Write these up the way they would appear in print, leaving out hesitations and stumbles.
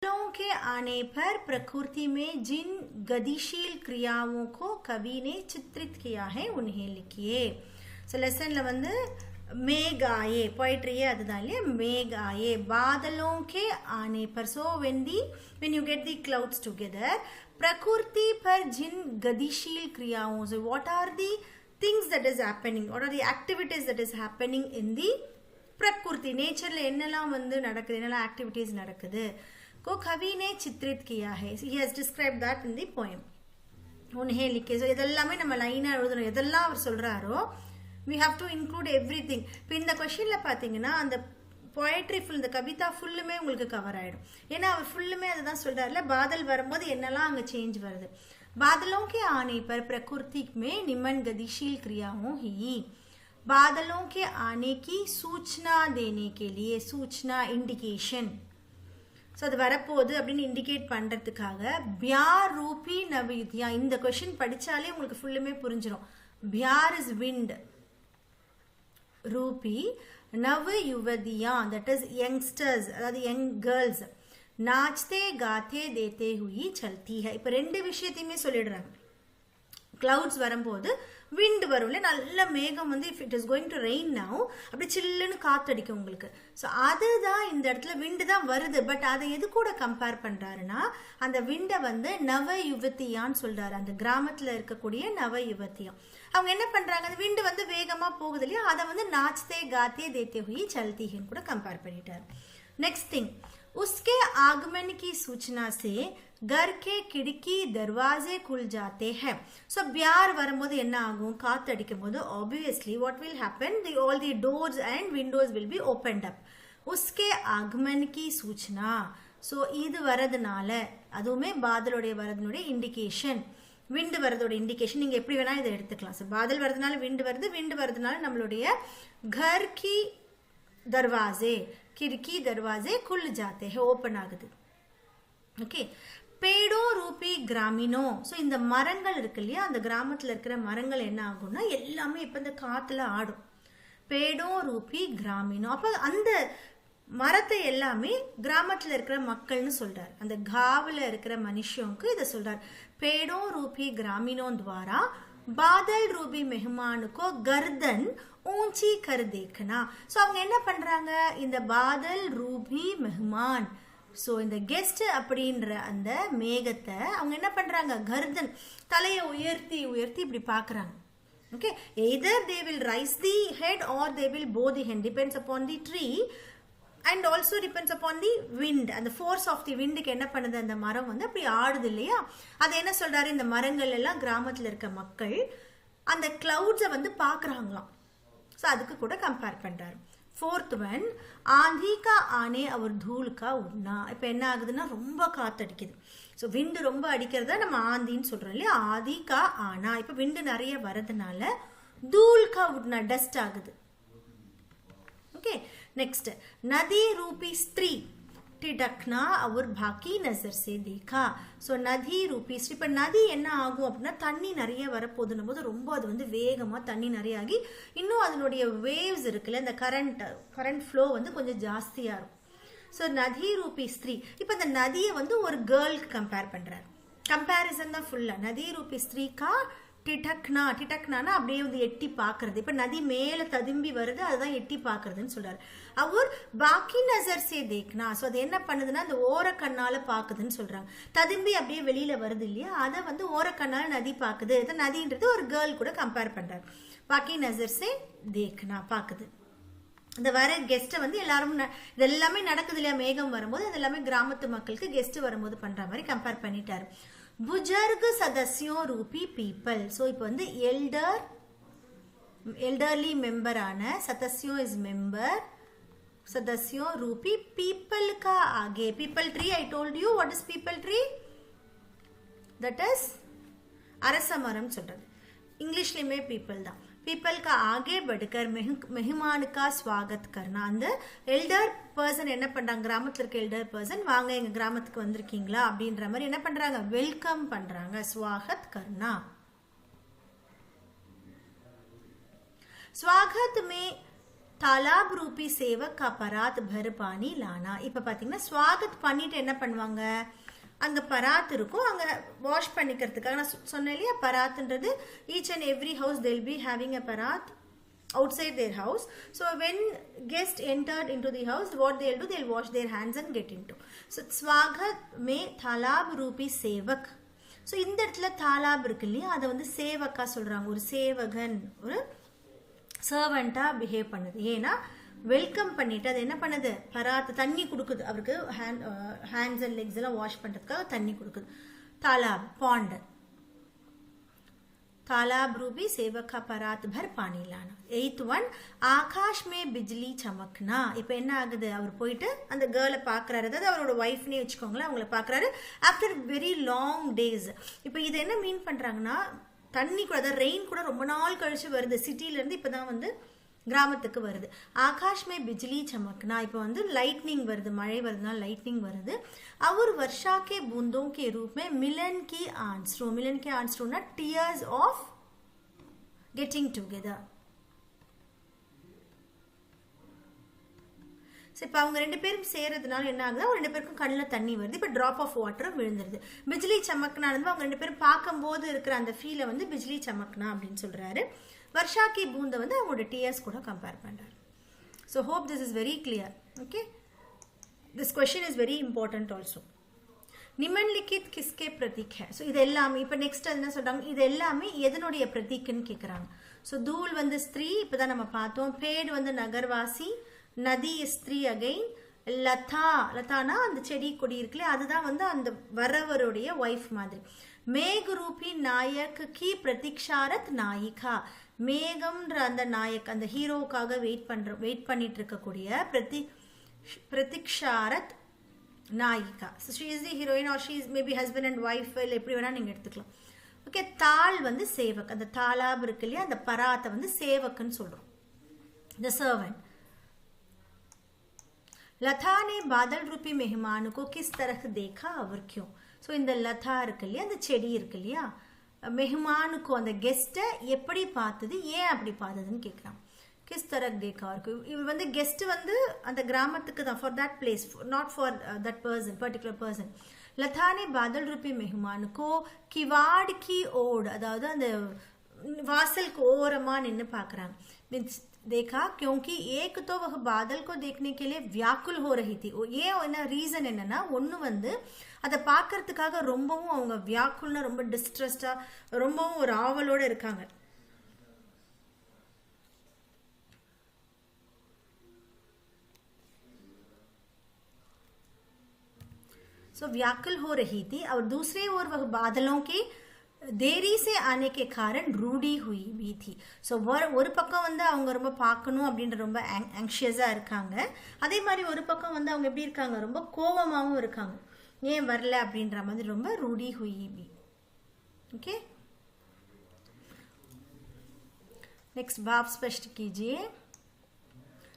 बादलों के आने पर प्रकृति में जिन गतिशील क्रियाओं को कवि ने चित्रित किया है उन्हें लिखिए. So लेसनல வந்து मेघ आए पोएट्री அதுதான் இல்லையா मेघ आए बादलों के आने पर. So when you get the clouds together प्रकृति पर जिन गतिशील क्रियाओं से what are the things that is happening, what are the activities that is happening in the प्रकृति नेचरல என்னெல்லாம் வந்து நடக்குது, என்னெல்லாம் ஆக்டிவிட்டீஸ் நடக்குது को कवि ने चित्रित किया है. He has described that in the poem. उन्हें लिखे. So இதெல்லாமே நம்ம லைனா எழுதணும். எதெல்லாம் அவர் சொல்றாரோ we have to include everything. இப்போ இந்த क्वेश्चनல பாத்தீங்கன்னா அந்த पोएट्री फुल இந்த கவிதா ஃபுல்லுமே உங்களுக்கு கவர் ஆயிடும். ஏன்னா அவர் ஃபுல்லுமே அதுதான் சொல்றாருல, बादल வரும்போது என்னெல்லாம் அங்க சேஞ்ச் வருது. बादलों के आने पर प्रकृति में निम्न गतिशील क्रियाओं ही बादलों के आने की सूचना देने के लिए सूचना इंडिकेशन. ஸோ அது வரப்போகுது அப்படின்னு இண்டிகேட் பண்ணுறதுக்காக பியார் ரூபி நவயுதியா இந்த கொஷின் படித்தாலே உங்களுக்கு ஃபுல்லுமே புரிஞ்சிடும். பியார் இஸ் விண்ட், ரூபி நவ யுவதியா தட் இஸ் யங்ஸ்டர்ஸ், அதாவது யங் கேர்ள்ஸ். நாச்தே காத்தே தேத்தே ஹுயி சல்தி ஹை. இப்போ ரெண்டு விஷயத்தையுமே சொல்லிடுறாங்க. கிளவுட்ஸ் வரும்போது விண்ட் வரும்ல, நல்ல மேகம் வந்து if it is going to rain now அப்படி சில்லுன்னு காத்தடிக்கும் உங்களுக்கு. ஸோ அதுதான் இந்த இடத்துல விண்டு தான் வருது. பட் அதை எது கூட கம்பேர் பண்றாருன்னா அந்த விண்டை வந்து நவ யுவத்தியான்னு சொல்றாரு. அந்த கிராமத்துல இருக்கக்கூடிய நவ யுவத்தியா அவங்க என்ன பண்றாங்க, அந்த விண்டு வந்து வேகமா போகுது இல்லையா, அதை வந்து நாச்தே காத்தே தேத்தே ஹுயி சல்தின்னு கூட கம்பேர் பண்ணிட்டாரு. நெக்ஸ்ட் திங், उसके आगमन की सूचना से घर के खिड़की दरवाजे खुल जाते हैं. So प्यार வரும்போது என்ன ஆகும், காத்து அடிக்கும்போது obviously what will happen, all the doors and windows will be opened up. उसके आगमन की सूचना. So இது வரதுனால அதுவுமே பாதலோட வரதுனுடைய இண்டிகேஷன். விண்டு வரதோட இண்டிகேஷன் நீங்க எப்படி வேணா இதை எடுத்துக்கலாம். ஸோ பாதல் வரதுனால விண்டு வருது, விண்டு வரதுனால நம்மளுடைய घर की दरवाजे खिड़की दरवाजे खुल जाते हैं, ओपन ஆகுது. ஓகே, பேடோ ரூபி கிராமினோ. ஸோ இந்த மரங்கள் இருக்கு இல்லையா, அந்த கிராமத்தில் இருக்கிற மரங்கள் என்ன ஆகும்னா எல்லாமே இப்போ இந்த காத்துல ஆடும். பேடோ ரூபி கிராமினோ. அப்போ அந்த மரத்தை எல்லாமே கிராமத்தில் இருக்கிற மக்கள்னு சொல்றாரு. அந்த காவில் இருக்கிற மனுஷனுக்கு இதை சொல்றாரு. பேடோ ரூபி கிராமினோ துவாரா बादल रूबी मेहमान को गर्दन ऊंची कर देखना. सो அவங்க என்ன பண்றாங்க, இந்த பாதல் ரூபி மெஹமான், ஸோ இந்த கெஸ்ட் அப்படின்ற அந்த மேகத்தை அவங்க என்ன பண்றாங்க, கர்தன் தலையை உயர்த்தி உயர்த்தி இப்படி பாக்குறாங்க. Okay, either they will raise the head or they will bow the head, depends upon the tree and also depends upon the wind. அந்த ஃபோர்ஸ் ஆஃப் தி விண்டுக்கு என்ன பண்ணுது, அந்த மரம் வந்து அப்படி ஆடுது இல்லையா. அது என்ன சொல்றாரு, இந்த மரங்கள் எல்லாம் கிராமத்தில் இருக்க மக்கள் அந்த கிளவுட்ஸை வந்து பாக்குறாங்களாம். ஸோ அதுக்கு கூட கம்பேர் பண்றாரு. ஃபோர்த் ஒன், ஆந்தி கா ஆனே அவர் தூள் கா உட்னா. இப்போ என்ன ஆகுதுன்னா ரொம்ப காத்தடிக்குது. ஸோ விண்டு ரொம்ப அடிக்கிறத நம்ம ஆந்தின்னு சொல்றோம் இல்லையா. ஆதி கா ஆனா இப்போ விண்டு நிறைய வரதுனால தூள் கா உட்னா டஸ்ட் ஆகுது. ओके, नेक्स्ट, नदी रूपी स्त्री टिडकना और बाकी नजर से देखा. सो नदी रूपी स्त्री. இப்போ நதி என்ன ஆகும் அப்படின்னா தண்ணி நிறைய வரப்போகுதுன்னும் போது ரொம்ப அது வந்து வேகமாக தண்ணி நிறைய ஆகி இன்னும் அதனுடைய வேவ்ஸ் இருக்குல்ல, இந்த கரண்ட் ஃப்ளோ வந்து கொஞ்சம் ஜாஸ்தியாக இருக்கும். ஸோ நதி ரூபி ஸ்திரீ. இப்போ இந்த நதியை வந்து ஒரு கேர்ளுக்கு கம்பேர் பண்ணுறாரு. கம்பேரிசன் தான் ஃபுல்லாக. நதி ரூபி ஸ்திரீக்கா டிடக்னா. டிடக்னானா அப்படியே வந்து எட்டி பாக்குறது. இப்ப நதி மேல ததும்பி வருது, அதுதான் எட்டி பாக்குறதுன்னு சொல்றாரு. அவர் பாக்கி நசர் சே தேக்னா. சோ அது என்ன பண்ணுதுன்னா அந்த ஓரக்கண்ணால பாக்குதுன்னு சொல்றாங்க. ததும்பி அப்படியே வெளியில வருது இல்லையா, அதை வந்து ஓரக்கண்ணால நதி பாக்குது. நதின்றது ஒரு கேர்ள் கூட கம்பேர் பண்றாரு. பாக்கி நசர் சே தேக்னா பாக்குது. இந்த வர கெஸ்ட்டை வந்து எல்லாரும் இதெல்லாமே நடக்குது இல்லையா, மேகம் வரும்போது அது எல்லாமே கிராமத்து மக்களுக்கு கெஸ்ட் வரும்போது பண்ற மாதிரி கம்பேர் பண்ணிட்டாரு. बुजुर्ग सदस्यों रूपी पीपल. सो இப்போ வந்து एल्डरली मेंबर आना, सदस्यों इज मेंबर, सदस्यों रूपी पीपल का आगे. People tree, I told you what is people tree, that is அரச மரம் சொல்றது. இங்கிலீஷ்லயுமே பீப்பிள் தான். पीपल का आगे बढ़कर मेहमान का स्वागत करना. அந்த எல்டர் பர்சன் என்ன பண்றாங்க, கிராமத்துல இருக்க எல்டர் பர்சன் வாங்க எங்க கிராமத்துக்கு வந்திருக்கீங்களா அப்படின்ற மாதிரி என்ன பண்றாங்க, வெல்கம் பண்றாங்க. स्वागत करना. स्वागत में தாலாப் ரூபி சேவக் கா பராத் பர் பானி லானா. இப்போ பார்த்தீங்கன்னா ஸ்வாகத் பண்ணிட்டு என்ன பண்ணுவாங்க, அங்கே பராத் இருக்கும், அங்கே வாஷ் பண்ணிக்கிறதுக்காக. நான் சொன்னேன் இல்லையா, பராத்ன்றது each and every house they'll be having a parat outside their house. So when guest entered into the house, what they'll do, they'll wash their hands and get into. So swagat mein thalab roopi sevak. So இந்த இடத்துல தாலாப் இருக்கு இல்லையா, அதை வந்து சேவக்கா சொல்றாங்க. ஒரு சேவகன், ஒரு சர்வெண்டா பிஹேவ் பண்ணுது. ஏன்னா வெல்கம் பண்ணிட்டு அது என்ன பண்ணுது, பராத் தண்ணி கொடுக்குது அவருக்கு, ஹேண்ட்ஸ் அண்ட் லெக்ஸ் எல்லாம் வாஷ் பண்றதுக்காக தண்ணி கொடுக்குது. தாலாப் பாண்ட். तालाब रूपी सेवक का परात भर पानी लाना. 8th one, ஆகாஷ் மே பிஜ்லி சமக்னா. இப்போ என்ன ஆகுது, அவர் போயிட்டு அந்த கேர்ளை பார்க்குறாரு, அதாவது அவரோட ஒய்ஃப்னே வச்சுக்கோங்களேன், அவங்கள பார்க்குறாரு ஆஃப்டர் வெரி லாங் டேஸ். இப்போ இதை என்ன மீன் பண்ணுறாங்கன்னா, தண்ணி கூட, அதாவது ரெயின் கூட ரொம்ப நாள் கழிச்சு வருது, சிட்டிலேருந்து இப்போ தான் வந்து கிராமத்துக்கு வருது. ஆகாஷ் மே பிஜ்லி சமக்னா, இப்போ வந்து லைட்னிங் வருது, மழை வருதுனால லைட்னிங் வருது. और वर्षा के बूंदों के रूप में मिलन की आंसू. मिलन के आंसू ना टीयर्स ऑफ गेटिंग टुगेदर. இப்போ அவங்க ரெண்டு பேரும் சேர்றதுனால என்ன ஆகுது, அவங்க ரெண்டு பேருக்கும் கண்ணில் தண்ணி வருது. இப்போ ட்ராப் ஆஃப் வாட்டரும் விழுந்துருது. பிஜ்லி சமக்னா அவங்க ரெண்டு பேரும் பார்க்கும்போது இருக்கிற அந்த ஃபீலை வந்து பிஜ்லி சமக்னா அப்படின்னு சொல்றாரு. வர்ஷா கி பூந்தை வந்து அவங்களோட டியர்ஸ் கூட கம்பேர் பண்றாரு. So hope this is very clear. Okay, this question is very important also. நிமன்லிகித் கிஸ்கே பிரதீக் है. ஸோ இது எல்லாமே இப்போ நெக்ஸ்ட் என்ன சொல்றாங்க, இது எல்லாமே எதனுடைய பிரதீக்னு கேட்குறாங்க. ஸோ தூள் வந்து ஸ்திரீ, இப்போதான் நம்ம பார்த்தோம். பேடு வந்து நகர்வாசி, நதி ஸ்திரீ அகைன். லதா, லதானா அந்த செடி கொடி இருக்குல்ல, அதுதான் வந்து அந்த வரவருடைய ஒய்ஃப் மாதிரி. மேகரூபி நாயக் கி பிரதீக்ஷாரத் நாயிகா. மேகம்ன்ற அந்த நாயக், அந்த ஹீரோவுக்காக வெயிட் பண்ணிட்டு இருக்கக்கூடிய பிரதீக்ஷாரத் நாயிகா. So she is the heroine or she is maybe husband and wife, இல்லை எப்படி வேணா நீங்க எடுத்துக்கலாம். ஓகே, தாள் வந்து சேவக், அந்த தாலாப் இருக்கு இல்லையா, அந்த பராத்தை வந்து சேவக்குன்னு சொல்றோம், the servant. लता ने बादल रूपी मेहमान को किस तरह देखा और क्यों. ஸோ இந்த லதா இருக்கு இல்லையா, அந்த செடி இருக்கு இல்லையா, மெஹமானுக்கு அந்த கெஸ்ட்டை எப்படி பார்த்தது, ஏன் அப்படி பார்த்ததுன்னு கேட்குறான். किस तरह देखा और இவர் வந்து கெஸ்ட் வந்து அந்த கிராமத்துக்கு தான், for that place, not for that person, particular person. लता ने बादल रूपी मेहमान को किवाड़ की ओर, அதாவது அந்த வாசலுக்கு ஓரமா நின்று பார்க்குறாங்க. மீன்ஸ் देखा क्योंकि एक तो वह बादल को देखने के लिए व्याकुल हो रही थी. ஏன் என்ன ரீசன் என்னன்னா, ஒன்று வந்து அதை பார்க்கறதுக்காக ரொம்பவும் அவங்க வியாக்குல்னா ரொம்ப டிஸ்ட்ரெஸ்டா, ரொம்பவும் ஒரு ஆவலோட இருக்காங்க. सो व्याकुल हो रही थी. और दूसरी ओर वह बादलों के தேரி சே ஆனே கே காரன் ரூடி ஹுய் பி தி. ஸோ ஒரு பக்கம் வந்து அவங்க ரொம்ப பார்க்கணும் அப்படின்ற ரொம்ப ஆங்ஷியஸாக இருக்காங்க, அதே மாதிரி ஒரு பக்கம் வந்து அவங்க எப்படி இருக்காங்க, ரொம்ப கோபமாகவும் இருக்காங்க, ஏன் வரல அப்படின்ற மாதிரி ரொம்ப ரூடி ஹுய் பி. ஓகே, नेक्स्ट बाप स्पष्ट कीजिए.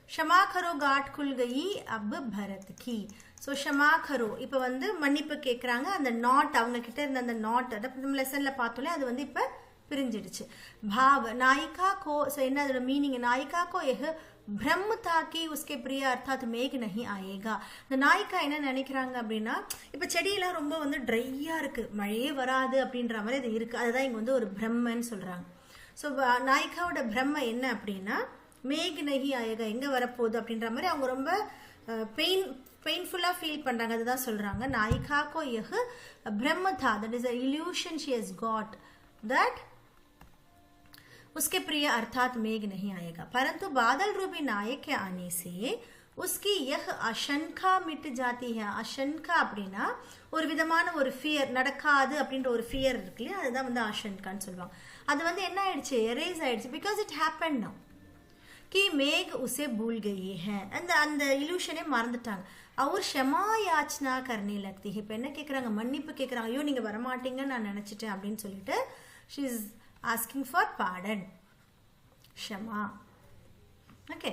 क्षमा करो गाट खुल गई अब भरत की. ஸோ ஷமா கரோ, இப்போ வந்து மன்னிப்பு கேட்குறாங்க. அந்த நாட் அவங்க கிட்ட இருந்த அந்த நாட், நம்ம லெசன்ல பார்த்தோம்ல, அது வந்து இப்போ பிரிஞ்சிடுச்சு. பாவ் நாயிகா கோ. ஸோ என்ன அதோட மீனிங், நாயிகா கோ எஹ் பிரம்ம தாக்கி உஸ்கே பிரிய அர்த்தாத் மேக் நஹி ஆயேகா. இந்த நாயிகா என்ன நினைக்கிறாங்க அப்படின்னா, இப்போ செடியெல்லாம் ரொம்ப வந்து ட்ரையாக இருக்குது, மழையே வராது அப்படின்ற மாதிரி அது இருக்குது, அதுதான் இங்கே வந்து ஒரு பிரம்மன்னு சொல்கிறாங்க. ஸோ நாயிகாவோட பிரம்ம என்ன அப்படின்னா, மேக் நஹி ஆயேகா, எங்கே வரப்போகுது அப்படின்ற மாதிரி அவங்க ரொம்ப பெயின்ஃபுல்லாக ஃபீல் பண்ணுறாங்க. அதுதான் சொல்கிறாங்க. नायिका को यह भ्रम था, that is an illusion she has got, that उसके प्रिय अर्थात मेघ नहीं आएगा. परंतु बादल रूपी नायक के आने से उसकी यह आशंका मिट जाती है. आशंका அப்படின்னா ஒரு விதமான ஒரு ஃபியர், நடக்காது அப்படின்ற ஒரு ஃபியர் இருக்கு இல்லையா, அதுதான் வந்து ஆஷன்கான்னு சொல்லுவாங்க. அது வந்து என்ன ஆயிடுச்சு, எரேஸ் ஆயிடுச்சு, பிகாஸ் இட் ஹேப்பன் நவ் कि मेघ उसे भूल गई है. அந்த இலூஷனே மறந்துட்டாங்க. அவர் ஷமா யாச்சனா கர்னே லக்தி. இப்போ என்ன கேட்குறாங்க, மன்னிப்பு கேட்குறாங்க. ஐயோ நீங்கள் வரமாட்டீங்கன்னு நான் நினச்சிட்டேன் அப்படின்னு சொல்லிட்டு she is asking for pardon, ஷமா. ஓகே,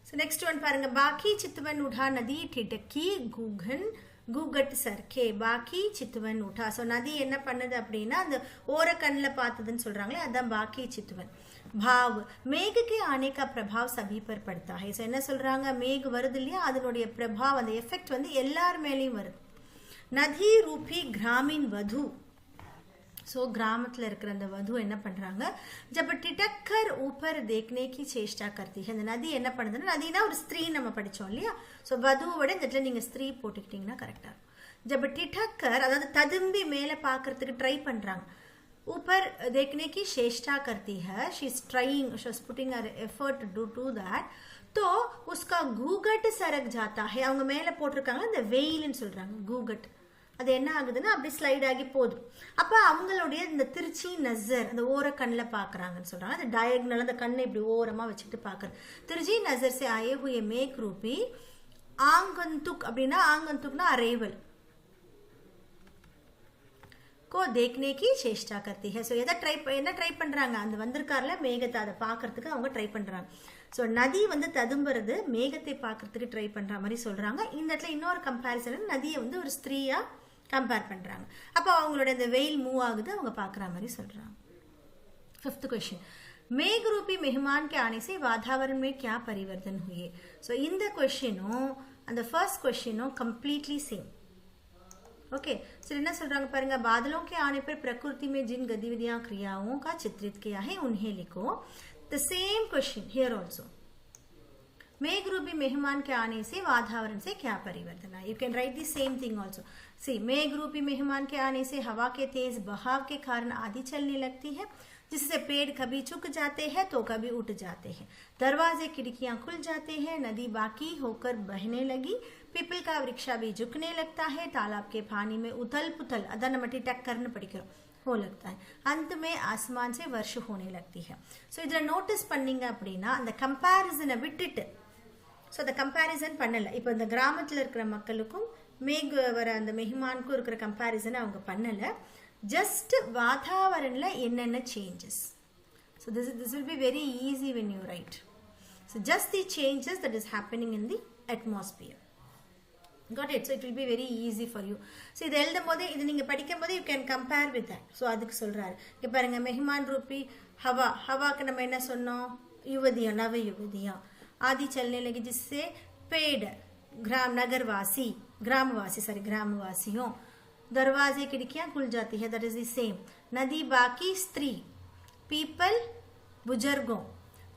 ஸோ நெக்ஸ்ட் ஒன் பாருங்க. பாக்கி சித்துவன் உடா நதி டிடக்கி கூகன் கூகட் சர்க்கே. பாக்கி சித்துவன் உடா. ஸோ நதி என்ன பண்ணுது அப்படின்னா, அந்த ஓரக்கண்ணில் பார்த்ததுன்னு சொல்கிறாங்களே, அதுதான் பாக்கி சித்துவன். भाव मेघ के आने का प्रभाव सभी पर पड़ता है. என்ன சொல்றாங்க, மேக வருது இல்லையா, அதனுடைய பிரபாவம் அந்த எஃபெக்ட் வந்து எல்லார் மேலேயும் வருது. நதி ரூபி கிராமின் வது. ஸோ கிராமத்தில் இருக்கிற அந்த வது என்ன பண்ணுறாங்க, ஜப் டிடக்கர் ஊப்பர் தேக்னே கி சேஷ்டா கர்த்தி. அந்த நதி என்ன பண்ணுதுன்னா, நதினா ஒரு ஸ்திரீ நம்ம படித்தோம் இல்லையா, ஸோ வதுவோட இந்த இடத்துல நீங்கள் ஸ்திரீ போட்டுக்கிட்டிங்கன்னா கரெக்டாக இருக்கும். ஜப் டிடக்கர் அதாவது ததும்பி மேலே பார்க்கறதுக்கு ட்ரை பண்ணுறாங்க. ऊपर देखने की चेष्टा करती है, she is trying, she is putting her effort to do that. तो उसका गूगट सरक जाता है. அவங்க மேலே போட்டிருக்காங்க இந்த வெயில்னு சொல்கிறாங்க, கூகட். அது என்ன ஆகுதுன்னா அப்படி ஸ்லைட் ஆகி போகுது. அப்போ அவங்களுடைய இந்த திருச்சி நசர் அந்த ஓர கண்ணில் பார்க்குறாங்கன்னு சொல்கிறாங்க. அது டயக்னல் அந்த கண்ணை இப்படி ஓரமாக வச்சுக்கிட்டு பார்க்குறது. திருச்சி நசர் சே ஆயே ஹுயே மேக் ரூபி ஆங்கந்துக். அப்படின்னா ஆங்கந்துக்னா அரைவல் को देखने की चेष्टा करती है. ஸோ என்ன ட்ரை பண்ணுறாங்க, அந்த வந்திருக்கார்ல மேகத்தை அதை பார்க்கறதுக்கு அவங்க ட்ரை பண்ணுறாங்க. ஸோ நதி வந்து ததும்புறது மேகத்தை பார்க்கறதுக்கு ட்ரை பண்ணுற மாதிரி சொல்கிறாங்க. இந்த இடத்துல இன்னொரு கம்பேரிசன், நதியை வந்து ஒரு ஸ்திரீயாக கம்பேர் பண்ணுறாங்க. அப்போ அவங்களோட இந்த வெயில் மூவ் ஆகுது, அவங்க பார்க்குற மாதிரி சொல்கிறாங்க. 5th क्वेश्चन, मेघ रूपी मेहमान के आने से वातावरण में क्या परिवर्तन हुए. ஸோ இந்த क्वेश्चனும் அந்த फर्स्ट क्वेश्चனும் कम्प्लीटली सेम. ओके, सर என்ன சொல்றாங்க பாருங்க, बादलों के आने पर प्रकृति में जिन गतिविधियां क्रियाओं का चित्रित किया है उन्हें लिखो. The same question here also, मेघ रूपी मेहमान के आने से वातावरण से क्या परिवर्तन है. You can write the same thing also. See, मेघ रूपी मेहमान के आने से हवा के तेज बहाव के कारण आंधी चलने लगती है, जिससे पेड़ कभी झुक जाते हैं तो कभी उठ जाते हैं. दरवाजे खिड़कियां खुल जाते हैं, नदी बाकी होकर बहने लगी, पीपल का वृक्षा भी झुकने लगता है, तालाब के पानी में उथल पुथल अदा नमटी टक्कर पढ़िக்கிறோம் हो लगता है, अंत में आसमान से वर्ष होने लगती है. ஸோ இதில் நோட்டீஸ் பண்ணீங்க அப்படின்னா அந்த கம்பேரிசனை விட்டுட்டு, ஸோ அந்த கம்பேரிசன் பண்ணலை. இப்போ இந்த கிராமத்தில் இருக்கிற மக்களுக்கும் மேக வர அந்த மெஹ்மானுக்கும் இருக்கிற கம்பேரிசனை அவங்க பண்ணலை. ஜஸ்ட் வாதாவரணில் என்னென்ன changes. So this will be very easy when you write. So just the changes that is happening in the atmosphere. Got it? So it will be very easy for you. So இது எழுதும் போது, இது நீங்கள் படிக்கும் போது you can compare with that. So அதுக்கு சொல்கிறாரு. இங்கே பாருங்க, மெஹ்மான் ரூபி ஹவா, ஹவாக்கு நம்ம என்ன சொன்னோம், யுவதியா, நவ யுவதியா. आदि चलने लगी जिससे पेड़ नगरवासी ग्रामवासियों, दरवाजे खिड़कियां खुल जाती है, दैट इज द सेम. नदी बाकी स्त्री, पीपल बुजुर्गों,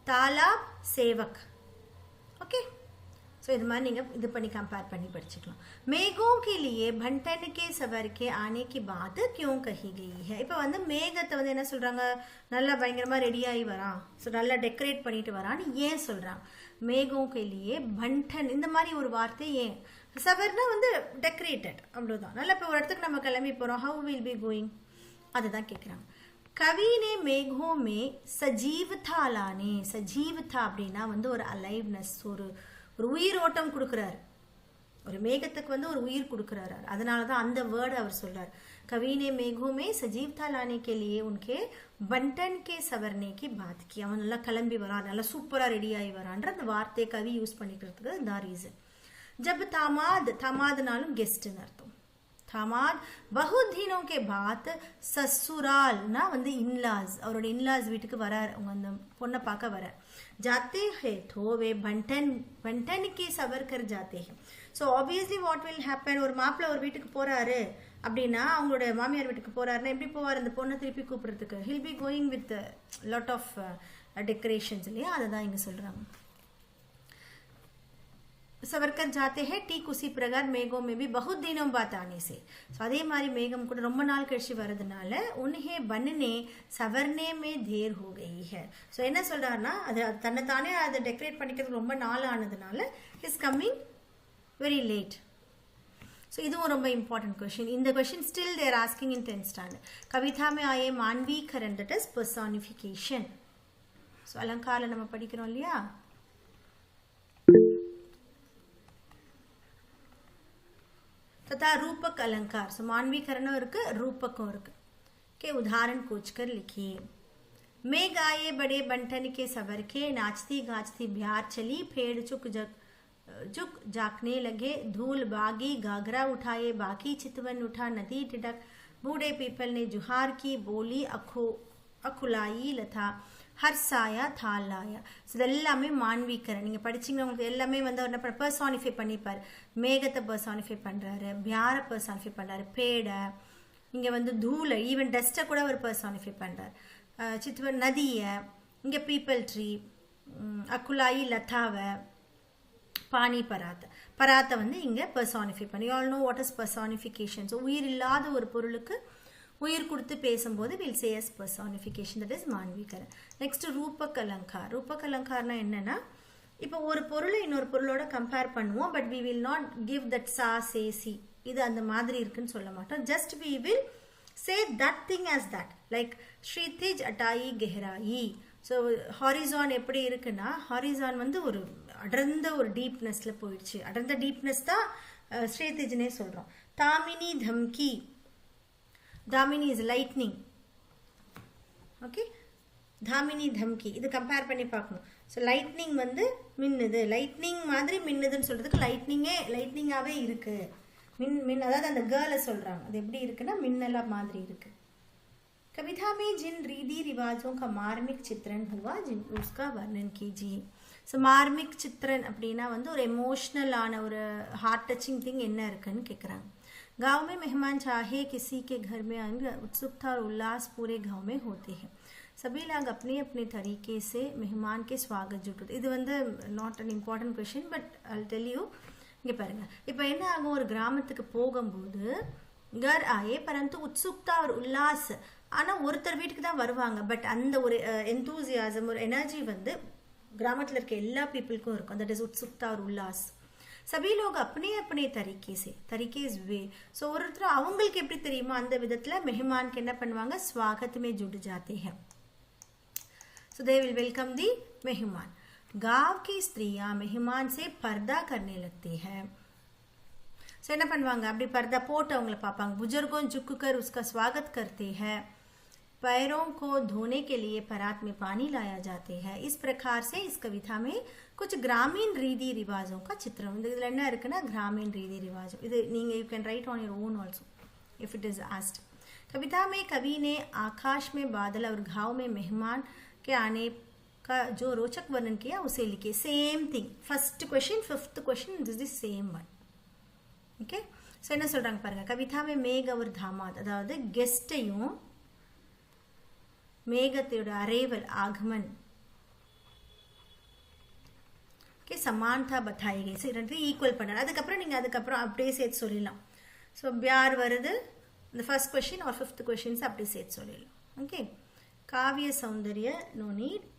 तालाब सेवक. ओके, ஸோ இது மாதிரி நீங்கள் இது பண்ணி கம்பேர் பண்ணி படிச்சுக்கலாம். மேகோं के लिए भंटन के सवर के आने की बात क्यों कही गई है. இப்போ வந்து மேகத்தை வந்து என்ன சொல்கிறாங்க, நல்லா பயங்கரமாக ரெடியாகி வரான், ஸோ நல்லா டெக்கரேட் பண்ணிட்டு வரான்னு ஏன் சொல்கிறாங்க. மேகோं के लिए भंटन இந்த மாதிரி ஒரு வார்த்தை ஏன். சவர்னா வந்து டெக்கரேட்டட், அவ்வளோதான். நல்லா இப்போ ஒரு இடத்துக்கு நம்ம கிளம்பி போகிறோம், ஹவு வில் பி கோயிங், அதுதான் கேட்குறாங்க. कवि ने मेघों में सजीवता लाने, सजीवता அப்படின்னா வந்து ஒரு அலைவ்னஸ், ஒரு உயிரோட்டம் கொடுக்குறாரு. ஒரு மேகத்துக்கு வந்து ஒரு உயிர் கொடுக்குறாரு. அதனால தான் அந்த வேர்டு அவர் சொல்றார். कवि ने मेघों में सजीवता लाने के लिए उनके बंटन के सवरने की बात की. அவன் நல்லா கிளம்பி வரான், நல்லா சூப்பராக ரெடி ஆகி வரான்ற அந்த வார்த்தையை கவி யூஸ் பண்ணிக்கிறதுக்கு இந்த ரீசன். जब தாமாத், தாமாத்னாலும் கெஸ்ட்னு அர்த்தம். தாமாத் बहुत दिनों के बाद ससुरालனா வந்து இன்லாஸ், அவரோட இன்லாஸ் வீட்டுக்கு வரார், அவங்க அந்த பொண்ணை பார்க்க வரார். जाते हैं तो वे बंटन के सवर कर जाते हैं. So obviously what will happen, ஒரு மாப்பிள்ளை ஒரு வீட்டுக்கு போறாரு அப்படின்னா, அவங்களோட மாமியார் வீட்டுக்கு போறாருன்னா எப்படி போவார், அந்த பொண்ணை திருப்பி கூப்பிடுறதுக்கு, he'll be going with lot of decorations இல்லையா, அதை தான் இங்கே சொல்றாங்க. சவர்கர் ஜாத்தே ஹே ठीक उसी प्रकार मेघों में भी बहुत दिनों बाद आने से. ஸோ அதே மாதிரி மேகம் கூட ரொம்ப நாள் கழிச்சு வர்றதுனால உன்ஹே बनने सवरने में देर हो गई है. ஸோ என்ன சொல்றாருன்னா, அது தன்னைத்தானே அதை டெக்கரேட் பண்ணிக்கிறது ரொம்ப நாள் ஆனதுனால is coming very late. So இதுவும் ரொம்ப இம்பார்ட்டன்ட் கொஷின். இந்த கொஷின் ஸ்டில் தேர் ஆஸ்கிங் இன் 10th ஸ்டாண்டர்ட். கவிதா में आए मानवीकरण, that is personification. ஸோ அலங்காரில் நம்ம படிக்கிறோம் இல்லையா, तथा रूपक अलंकार. सो मानवीकरण इருக்கு, रूपकों इருக்கு. के उदाहरण खोजकर लिखिए. मेघ आए बड़े बंटन के सवर के, नाचती गाचती ब्यार चली, पेड़ झुक जाकने लगे, धूल बागी, घाघरा उठाए, बाकी चितवन उठा, नदी टिटक, बूढ़े पीपल ने जुहार की, बोली अखुलाई लता, ஹர்சாயா தாலாயா. இது எல்லாமே மாண்வீகரன். நீங்கள் படிச்சிங்கன்னா உங்களுக்கு எல்லாமே வந்து அவர் என்ன பர்சானிஃபை பண்ணிப்பார். மேகத்தை பர்சானிஃபை பண்ணுறாரு, பியாரை பர்சானிஃபை பண்ணுறாரு, பேடை, இங்கே வந்து தூளை, ஈவன் டஸ்ட்டை கூட அவர் பர்சானிஃபை பண்ணுறார். சித்வர் நதியை, இங்கே பீப்பிள் ட்ரீ, அக்குலாயி லதாவை, பானி பராத்தை வந்து இங்கே பர்சானிஃபை பண்ணி. All know what is personification. So உயிர் இல்லாத ஒரு பொருளுக்கு உயிர் கொடுத்து பேசும்போது will say as personification, that is மாண்வீகரன். நெக்ஸ்ட் ரூபக் அலங்கார். ரூபக் அலங்கார்னா என்னன்னா, இப்போ ஒரு பொருளை இன்னொரு பொருளோட கம்பேர் பண்ணுவோம், but we will not give that சா சே சி, இது அந்த மாதிரி இருக்குன்னு சொல்ல மாட்டோம். Just we will say that thing as that. Like ஸ்ரீதிஜ் அட்டாயி கெஹராயி. ஸோ ஹாரிசான் எப்படி இருக்குன்னா, ஹாரிசான் வந்து ஒரு அடர்ந்த ஒரு டீப்னஸ்ல போயிடுச்சு. அடர்ந்த டீப்னஸ் தான் ஸ்ரீதிஜ்னே சொல்றோம். தாமினி தம்கி, தாமினி இஸ் லைட்னிங். ஓகே, தாமினி தம்கி இது கம்பேர் பண்ணி பார்க்கணும். ஸோ லைட்னிங் வந்து மின்னுது, லைட்னிங் மாதிரி மின்னுதுன்னு சொல்றதுக்கு லைட்னிங்காகவே இருக்கு. அதாவது அந்த கேர்ளை சொல்றாங்க, அது எப்படி இருக்குன்னா மின்னலா மாதிரி இருக்கு. कविता में जिन रीति रिवाजों का मार्मिक चित्रण हुआ जिन उसका वर्णन कीजिए. ஸோ மார்மிக் சித்திரன் அப்படின்னா வந்து ஒரு எமோஷ்னலான ஒரு ஹார்ட் டச்சிங் திங் என்ன இருக்குன்னு கேட்குறாங்க. गांव में मेहमान चाहे किसी के घर में आएंगे, उत्सुकता और उल्लास पूरे गांव में होते हैं. सभी लोग अपने अपने तरीके से मेहमान के स्वागत जुटते. இது வந்து not an important question, but I tell you. இங்கே பாருங்க, இப்போ என்ன ஆகும், ஒரு கிராமத்துக்கு போகும்போது घर आए परंतु उत्सुकता और उल्लास, ஆனால் ஒருத்தர் வீட்டுக்கு தான் வருவாங்க, பட் அந்த ஒரு எந்தூசியாசம், ஒரு எனர்ஜி வந்து கிராமத்தில் இருக்க எல்லா பீப்புளுக்கும் இருக்கும். தட் இஸ் उत्सुकता और उल्लास. सभी लोग अपने अपने तरीके इज वे. ஸோ ஒருத்தர் அவங்களுக்கு எப்படி தெரியுமோ அந்த விதத்தில் மெஹமானுக்கு என்ன பண்ணுவாங்க, स्वागत में जुट जाते हैं. सो दे विल वेलकम दी मेहमान. गांव की स्त्रियां मेहमान से पर्दा करने लगती है. ஸோ என்ன பண்ணுவாங்க, அப்படி पर्दा போட்டு அவங்கள பார்ப்பாங்க. बुजुर्गों झुककर उसका स्वागत करते हैं. पैरों को धोने के लिए परात में पानी लाया जाते हैं. इस प्रकार से इस कविता में कुछ ग्रामीण रीति रिवाजों का चित्रण. இதில் என்ன இருக்குன்னா ग्रामीण रीति रिवाजों. இது நீங்க you can write on your own also if it is asked. कविता में कवि ने आकाश में बादल और गांव में मेहमान के आने का जो रोचक वर्णन किया उसे लिखे. Same thing, first question fifth question this is same one. Okay, so என்ன சொல்றாங்க பாருங்க. கவிதா மே மேக ஒரு தாமாத், அதாவது கெஸ்டையும் மேகத்தோட அரைவல் ஆகமன் ஓகே சமானதா பத்தாயி கை. ஸோ ரெண்டு ஈக்குவல் பண்ணாரு. அதுக்கப்புறம் அப்படியே சேர்த்து சொல்லிடலாம். ஸோ பியார் வருது, இந்த first question or fifth questions அப்படியே சேர்த்து சொல்லிடலாம். ஓகே, காவிய சௌந்தர்ய நோ நீட்.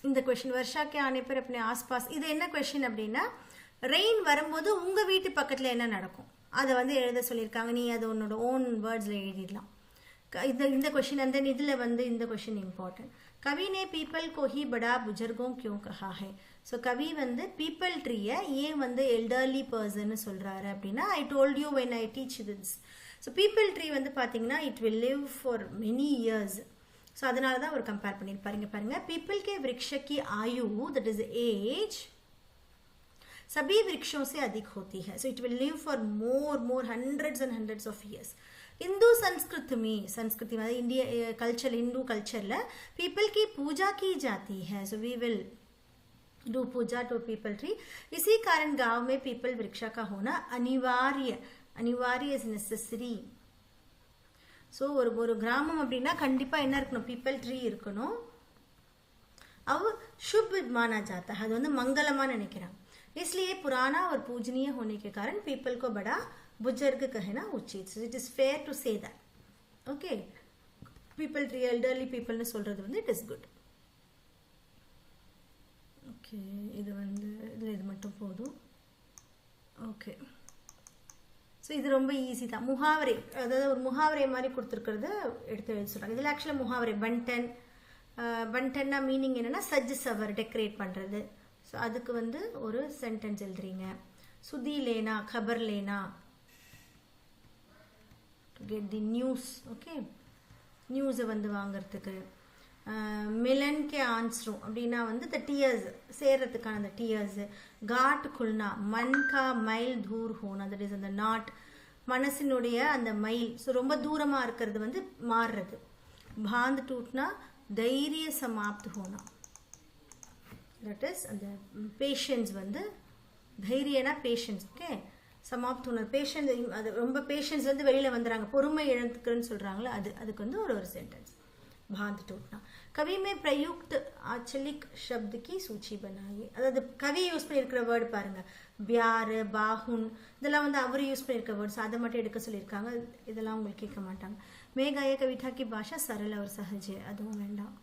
இந்த கொஸ்டின் वर्षा के आने पर अपने आसपास, இது என்ன கொஸ்டின் அப்படின்னா, ரெயின் வரும்போது உங்க வீட்டு பக்கத்துல என்ன நடக்கும் அதை வந்து எழுத சொல்லியிருக்காங்க. நீ அது உன்னோட ஓன் வேர்ட்ஸ்ல எழுதிடலாம். இந்த கொஸ்டின் அந்த இதுல வந்து இந்த கொஸ்டின் இம்பார்ட்டன்ட். कवि ने पीपल को ही बड़ा बुजुर्गों क्यों कहा है. ஸோ கவி வந்து பீப்பிள் ட்ரீயை ஏன் வந்து எல்டர்லி பர்சன் சொல்றாரு அப்படின்னா, I told you when I teach this. So people tree வந்து பாத்தீங்கன்னா it will live for many years. So அதனால தான் அவர் கம்பேர் பண்ணியிருப்பாருங்க. பாருங்க, पीपल के वृक्ष की आयु दैट इज एज सभी वृक्षों से अधिक होती है. So it will live for more hundreds and hundreds of years. Hindu संस्कृति में, संस्कृति में इंडिया कल्चर, हिंदू कल्चर ला पीपल की पूजा की जाती है. So we will do puja to peepal tree. इसी कारण गांव में पीपल वृक्ष का होना अनिवार्य इज नेसेसरी. ஸோ ஒரு கிராமம் அப்படின்னா கண்டிப்பா என்ன இருக்கணும், பீப்பிள் ட்ரீ இருக்கணும். अब शुभ माना जाता है, அது வந்து मंगलமா நினைக்கிறாங்க. इसलिए पुराना और पूजनीय होने के कारण पीपल को बड़ा बुजुर्ग कहना उचित. So it is fair to say that. Okay, people tree elderly people னு சொல்றது வந்து it is good. Okay, இது வந்து இது மட்டும் போதும். Okay, ஸோ இது ரொம்ப ஈஸி தான். முகாவரை, அதாவது ஒரு முகாவரை மாதிரி கொடுத்துருக்கிறத எடுத்து எழுத சொல்கிறாங்க. இதில் ஆக்சுவலாக முகாவரை பன்டன்னா மீனிங் என்னென்னா சஜ் சவர், டெக்கரேட் பண்ணுறது. ஸோ அதுக்கு வந்து ஒரு சென்டென்ஸ் எழுதுறீங்க. சுதி லேனா, खबर लेना, to get the news. Okay, நியூஸை வந்து வாங்கிறதுக்கு. मिलन के आंसरू அப்படின்னா வந்து the tears சேர்றதுக்கான அந்த tears. गाट खुलना मन का மைல் दूर होना, that is அந்த நாட் மனசினுடைய அந்த மைல் ரொம்ப தூரமா இருக்கிறது வந்து மாறுறது. बांध टूटना தைரிய समाप्त होना, that is அந்த பேஷன்ஸ் வந்து தைரியனா பேஷன்ஸ். ஓகே, समाप्त होना பேஷன்ஸ், அது ரொம்ப பேஷன்ஸ் வந்து வெளியில வந்துறாங்க, பொறுமை இழந்துக்கிறன்னு சொல்றாங்களே அது, அதுக்கு வந்து ஒரு சென்டென்ஸ் बांध टूटना. कवि में प्रयुक्त आंचलिक शब्द की सूची बनाइए. அதாவது கவி யூஸ் பண்ணியிருக்கிற வேர்டு பாருங்க, பியார், பாஹுன், இதெல்லாம் வந்து அவர் யூஸ் பண்ணியிருக்க வேர்ட்ஸ், அதை மட்டும் எடுக்க சொல்லியிருக்காங்க. இதெல்லாம் உங்களுக்கு கேட்க மாட்டாங்க. मैं गाया कविता की भाषा सरल और सहज है, அதுவும் வேண்டாம்.